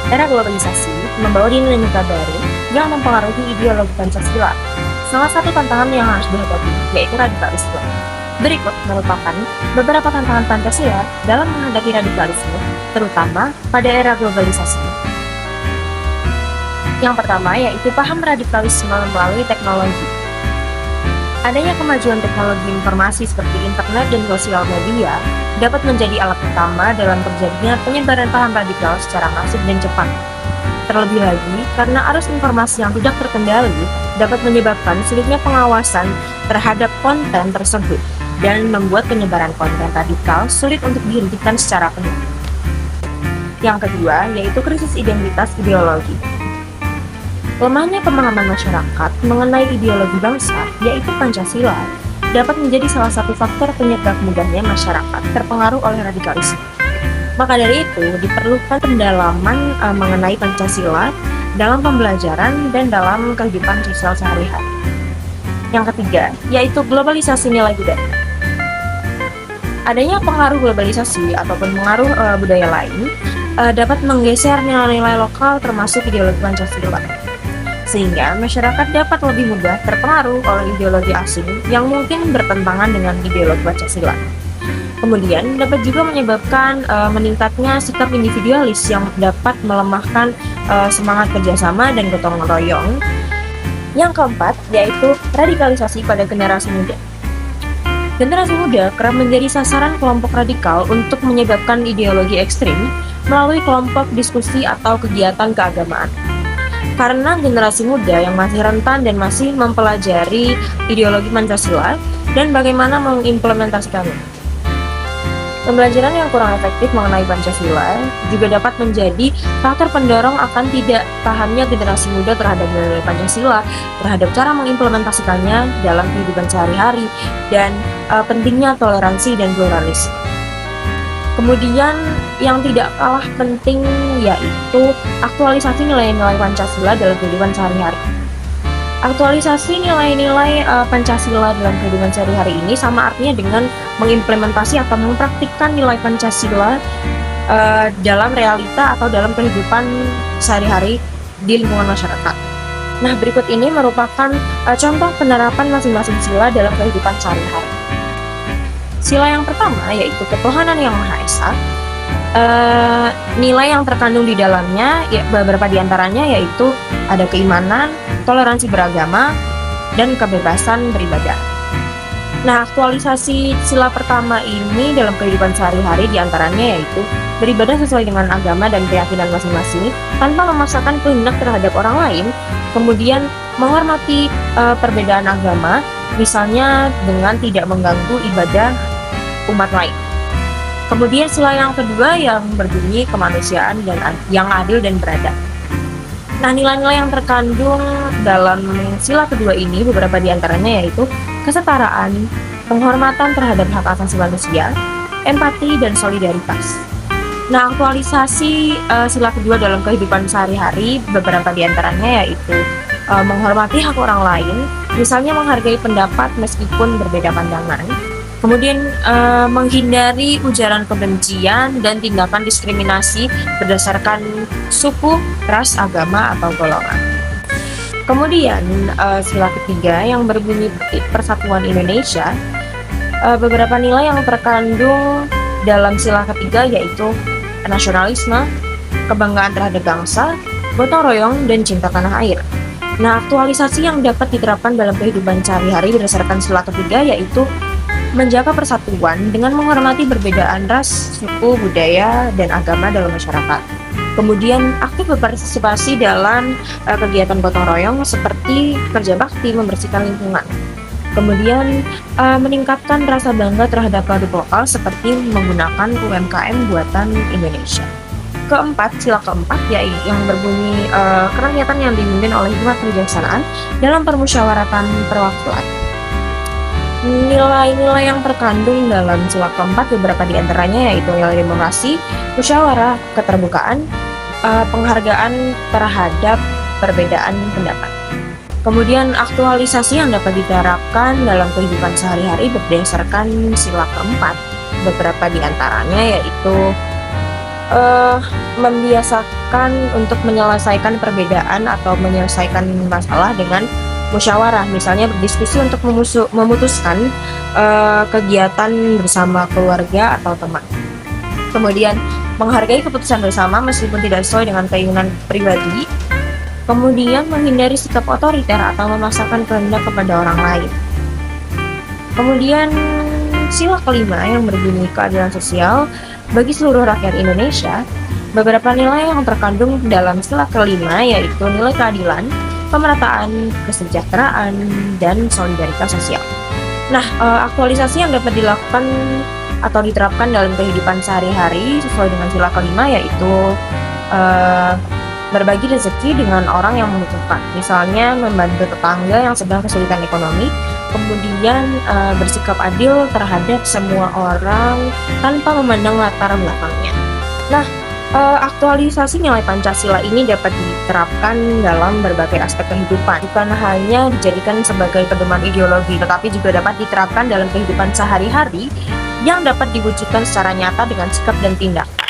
Era globalisasi membawa dinamika baru yang mempengaruhi ideologi Pancasila. Salah satu tantangan yang harus dihadapi yaitu radikalisme. Berikut merupakan beberapa tantangan Pancasila dalam menghadapi radikalisme, terutama pada era globalisasi. Yang pertama yaitu paham radikalisme melalui teknologi. Adanya kemajuan teknologi informasi seperti internet dan sosial media dapat menjadi alat utama dalam terjadinya penyebaran paham radikal secara masif dan cepat. Terlebih lagi, karena arus informasi yang tidak terkendali dapat menyebabkan sulitnya pengawasan terhadap konten tersebut dan membuat penyebaran konten radikal sulit untuk dihentikan secara penuh. Yang kedua, yaitu krisis identitas ideologi. Lemahnya pemahaman masyarakat mengenai ideologi bangsa, yaitu Pancasila, dapat menjadi salah satu faktor penyebab mudahnya masyarakat terpengaruh oleh radikalisme. Maka dari itu, diperlukan pendalaman mengenai Pancasila dalam pembelajaran dan dalam kehidupan sosial sehari-hari. Yang ketiga, yaitu globalisasi nilai budaya. Adanya pengaruh globalisasi ataupun pengaruh budaya lain dapat menggeser nilai-nilai lokal termasuk ideologi Pancasila, sehingga masyarakat dapat lebih mudah terpengaruh oleh ideologi asing yang mungkin bertentangan dengan ideologi Pancasila. Kemudian dapat juga menyebabkan meningkatnya sikap individualis yang dapat melemahkan semangat kerjasama dan gotong royong. Yang keempat, yaitu radikalisasi pada generasi muda. Generasi muda kerap menjadi sasaran kelompok radikal untuk menyebabkan ideologi ekstrim melalui kelompok diskusi atau kegiatan keagamaan. Karena generasi muda yang masih rentan dan masih mempelajari ideologi Pancasila dan bagaimana mengimplementasikannya. Pembelajaran yang kurang efektif mengenai Pancasila juga dapat menjadi faktor pendorong akan tidak pahamnya generasi muda terhadap nilai Pancasila, terhadap cara mengimplementasikannya dalam kehidupan sehari-hari, dan pentingnya toleransi dan pluralisme. Kemudian yang tidak kalah penting yaitu aktualisasi nilai-nilai Pancasila dalam kehidupan sehari-hari. Aktualisasi nilai-nilai Pancasila dalam kehidupan sehari-hari ini sama artinya dengan mengimplementasi atau mempraktikkan nilai Pancasila dalam realita atau dalam kehidupan sehari-hari di lingkungan masyarakat. Nah, berikut ini merupakan contoh penerapan masing-masing sila dalam kehidupan sehari-hari. Sila yang pertama yaitu ketuhanan yang Maha Esa. Nilai yang terkandung di dalamnya beberapa diantaranya yaitu ada keimanan, toleransi beragama, dan kebebasan beribadah. Nah, aktualisasi sila pertama ini dalam kehidupan sehari-hari diantaranya yaitu beribadah sesuai dengan agama dan keyakinan masing-masing tanpa memaksakan kehendak terhadap orang lain, kemudian menghormati perbedaan agama, misalnya dengan tidak mengganggu ibadah umat lain. Kemudian sila yang kedua yang berbunyi kemanusiaan dan yang adil dan beradab. Nah, nilai-nilai yang terkandung dalam sila kedua ini beberapa diantaranya yaitu kesetaraan, penghormatan terhadap hak asasi manusia, empati, dan solidaritas. Nah, aktualisasi sila kedua dalam kehidupan sehari-hari beberapa diantaranya yaitu menghormati hak orang lain, misalnya menghargai pendapat meskipun berbeda pandangan. Kemudian menghindari ujaran kebencian dan tindakan diskriminasi berdasarkan suku, ras, agama, atau golongan. Kemudian sila ketiga yang berbunyi Persatuan Indonesia, beberapa nilai yang terkandung dalam sila ketiga yaitu nasionalisme, kebanggaan terhadap bangsa, gotong royong, dan cinta tanah air. Nah, aktualisasi yang dapat diterapkan dalam kehidupan sehari-hari berdasarkan sila ketiga yaitu menjaga persatuan dengan menghormati perbedaan ras, suku, budaya, dan agama dalam masyarakat. Kemudian aktif berpartisipasi dalam kegiatan gotong royong seperti kerja bakti membersihkan lingkungan. Kemudian meningkatkan rasa bangga terhadap produk lokal seperti menggunakan UMKM buatan Indonesia. Keempat, sila keempat yaitu yang berbunyi kerakyatan yang dipimpin oleh hikmat kebijaksanaan dalam permusyawaratan perwakilan. Nilai-nilai yang terkandung dalam sila keempat beberapa diantaranya yaitu nilai demokrasi, musyawarah, keterbukaan, penghargaan terhadap perbedaan pendapat. Kemudian aktualisasi yang dapat diterapkan dalam kehidupan sehari-hari berdasarkan sila keempat beberapa diantaranya yaitu digunakan untuk menyelesaikan perbedaan atau menyelesaikan masalah dengan musyawarah, misalnya berdiskusi untuk memutuskan kegiatan bersama keluarga atau teman. Kemudian, menghargai keputusan bersama meskipun tidak sesuai dengan keinginan pribadi. Kemudian, menghindari sikap otoriter atau memaksakan kehendak kepada orang lain. Kemudian, sila kelima yang berbunyi keadilan sosial bagi seluruh rakyat Indonesia. Beberapa nilai yang terkandung dalam sila kelima yaitu nilai keadilan, pemerataan, kesejahteraan, dan solidaritas sosial. Nah, aktualisasi yang dapat dilakukan atau diterapkan dalam kehidupan sehari-hari sesuai dengan sila kelima yaitu berbagi rezeki dengan orang yang membutuhkan, misalnya membantu tetangga yang sedang kesulitan ekonomi, kemudian bersikap adil terhadap semua orang tanpa memandang latar belakangnya. Nah, aktualisasi nilai Pancasila ini dapat diterapkan dalam berbagai aspek kehidupan, bukan hanya dijadikan sebagai pedoman ideologi, tetapi juga dapat diterapkan dalam kehidupan sehari-hari yang dapat diwujudkan secara nyata dengan sikap dan tindakan.